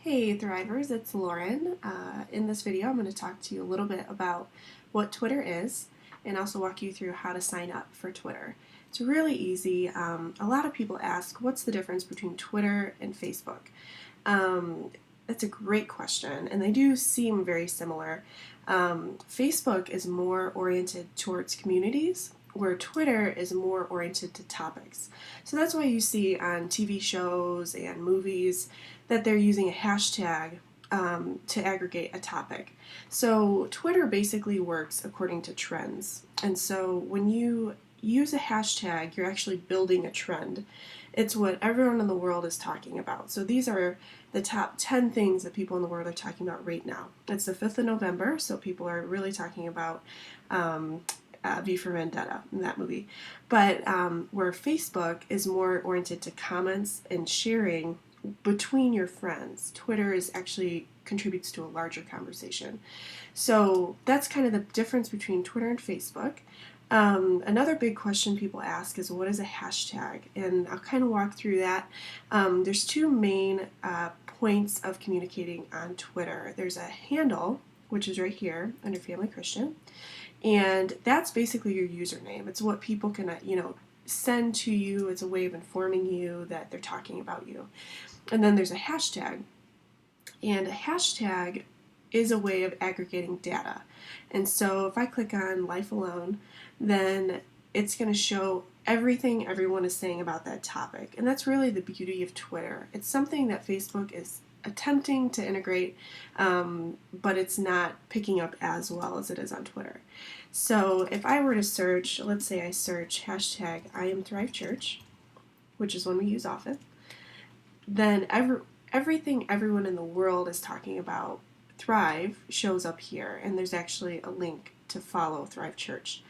Hey Thrivers, it's Lauren. In this video, I'm going to talk to you a little bit about what Twitter is and also walk you through how to sign up for Twitter. It's really easy. A lot of people ask, what's the difference between Twitter and Facebook? That's a great question, and they do seem very similar. Facebook is more oriented towards communities, where Twitter is more oriented to topics. So that's why you see on TV shows and movies that they're using a hashtag to aggregate a topic. So Twitter basically works according to trends. And so when you use a hashtag, you're actually building a trend. It's what everyone in the world is talking about. So these are the top 10 things that people in the world are talking about right now. It's the 5th of November, so people are really talking about V for Vendetta in that movie. But where Facebook is more oriented to comments and sharing between your friends, Twitter is actually contributes to a larger conversation. So that's kind of the difference between Twitter and Facebook. Another big question people ask is, what is a hashtag? And I'll kind of walk through that. There's two main points of communicating on Twitter. There's a handle, which is right here under Family Christian, and that's basically your username. It's what people can, send to you. It's a way of informing you that they're talking about you. And then there's a hashtag, and a hashtag is a way of aggregating data. And so if I click on Life Alone, then it's going to show everything everyone is saying about that topic. And that's really the beauty of Twitter. It's something that Facebook is attempting to integrate, but it's not picking up as well as it is on Twitter. So if I were to search, let's say I search hashtag I am Thrive Church, which is one we use often, then everything everyone in the world is talking about Thrive shows up here, and there's actually a link to follow Thrive Church.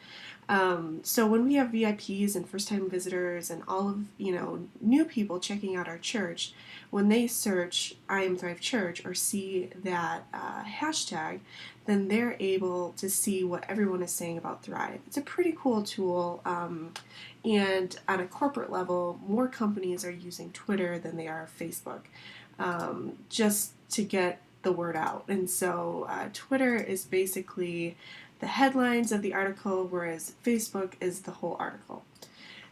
So when we have VIPs and first-time visitors and all of new people checking out our church, when they search I Am Thrive Church or see that hashtag, then they're able to see what everyone is saying about Thrive. It's a pretty cool tool, and on a corporate level, more companies are using Twitter than they are Facebook, just to get the word out. And so Twitter is basically the headlines of the article, whereas Facebook is the whole article.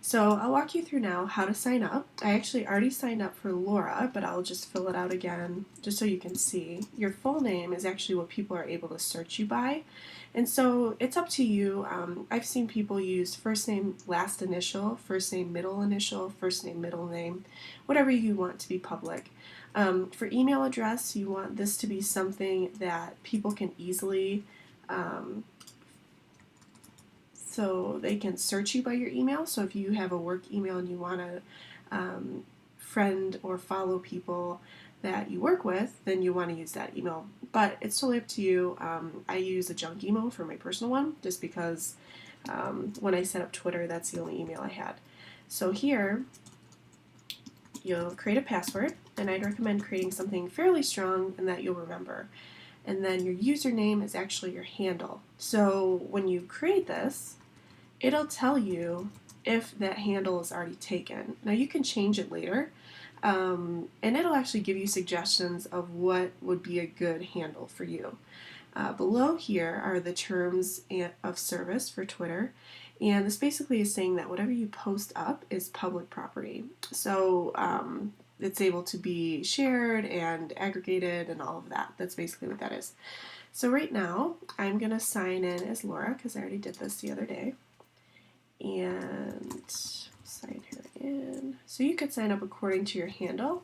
So I'll walk you through now how to sign up. I actually already signed up for Laura, but I'll just fill it out again just so you can see. Your full name is actually what people are able to search you by. And so it's up to you. I've seen people use first name, last initial, first name, middle initial, first name, middle name, whatever you want to be public. For email address, you want this to be something that people can easily so they can search you by your email. So if you have a work email and you want to friend or follow people that you work with, then you want to use that email. But it's totally up to you. I use a junk email for my personal one just because when I set up Twitter, that's the only email I had. So here, you'll create a password, and I'd recommend creating something fairly strong and that you'll remember. And then your username is actually your handle. So when you create this, it'll tell you if that handle is already taken. Now you can change it later, and it'll actually give you suggestions of what would be a good handle for you. Below here are the terms of service for Twitter, and this basically is saying that whatever you post up is public property. So it's able to be shared and aggregated and all of that. That's basically what that is. So right now, I'm going to sign in as Laura because I already did this the other day. And sign her in. So you could sign up according to your handle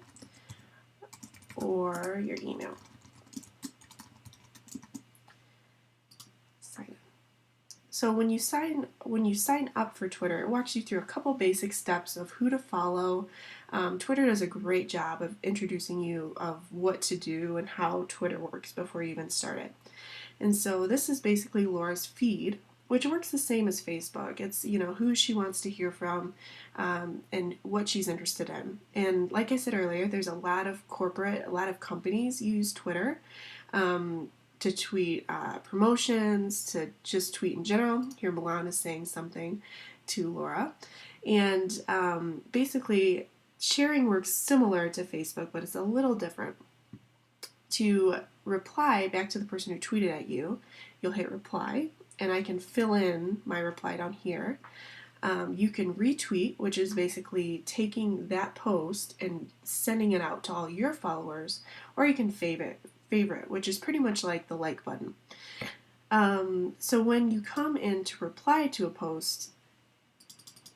or your email. Sign in. So when you sign up for Twitter, it walks you through a couple basic steps of who to follow. Twitter does a great job of introducing you of what to do and how Twitter works before you even start it. And so this is basically Laura's feed, which works the same as Facebook. It's who she wants to hear from and what she's interested in. And like I said earlier, there's a lot of companies use Twitter to tweet promotions, to just tweet in general. Here Milan is saying something to Laura. And basically sharing works similar to Facebook, but it's a little different. To reply back to the person who tweeted at you, you'll hit reply, and I can fill in my reply down here. You can retweet, which is basically taking that post and sending it out to all your followers, or you can favorite, which is pretty much like the like button. So when you come in to reply to a post,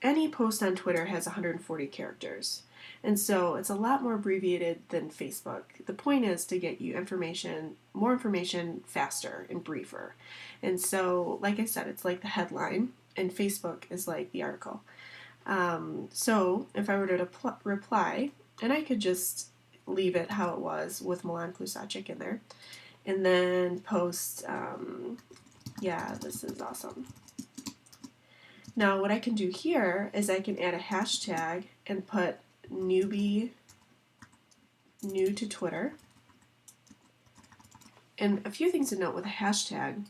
any post on Twitter has 140 characters. And so it's a lot more abbreviated than Facebook. The point is to get you more information faster and briefer. And so, like I said, it's like the headline, and Facebook is like the article. So if I were to reply, and I could just leave it how it was with Milan Klusacic in there, and then post, yeah, this is awesome. Now what I can do here is I can add a hashtag and put newbie, new to Twitter. And a few things to note with a hashtag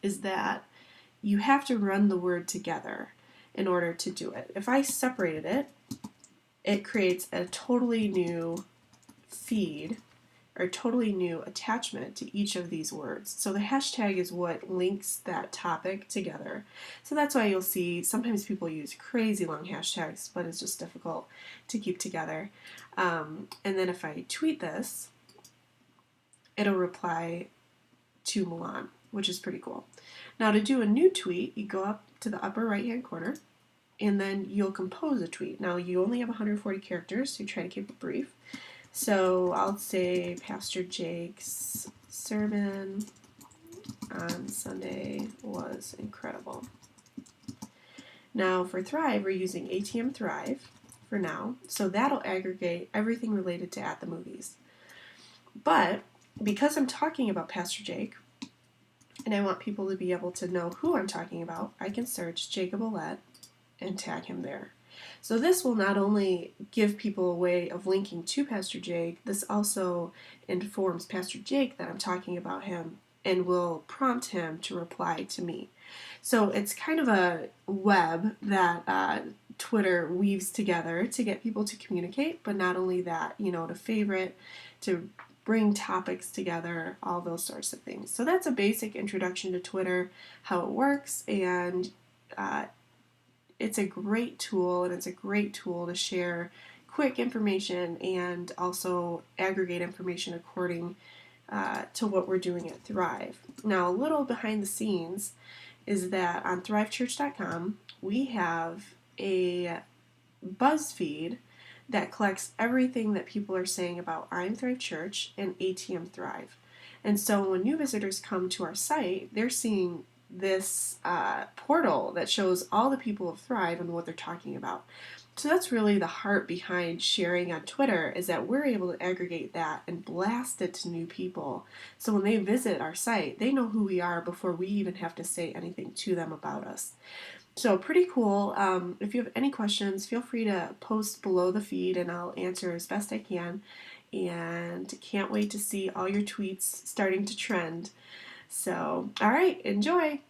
is that you have to run the word together in order to do it. If I separated it, it creates a totally new feed or totally new attachment to each of these words. So the hashtag is what links that topic together. So that's why you'll see sometimes people use crazy long hashtags, but it's just difficult to keep together. And then if I tweet this, it'll reply to Milan, which is pretty cool. Now to do a new tweet, you go up to the upper right hand corner, and then you'll compose a tweet. Now you only have 140 characters, so you try to keep it brief. So I'll say Pastor Jake's sermon on Sunday was incredible. Now for Thrive, we're using ATM Thrive for now, so that'll aggregate everything related to At the Movies. But because I'm talking about Pastor Jake, and I want people to be able to know who I'm talking about, I can search Jacob Ouellette and tag him there. So this will not only give people a way of linking to Pastor Jake, this also informs Pastor Jake that I'm talking about him and will prompt him to reply to me. So it's kind of a web that Twitter weaves together to get people to communicate, but not only that, to favorite, to bring topics together, all those sorts of things. So that's a basic introduction to Twitter, how it works, and it's a great tool, and it's a great tool to share quick information and also aggregate information according to what we're doing at Thrive. Now, a little behind the scenes is that on thrivechurch.com, we have a BuzzFeed that collects everything that people are saying about I'm Thrive Church and ATM Thrive. And so when new visitors come to our site, they're seeing this portal that shows all the people of Thrive and what they're talking about. So that's really the heart behind sharing on Twitter, is that we're able to aggregate that and blast it to new people. So when they visit our site, they know who we are before we even have to say anything to them about us. So pretty cool. If you have any questions, feel free to post below the feed and I'll answer as best I can. And can't wait to see all your tweets starting to trend. So, all right, enjoy.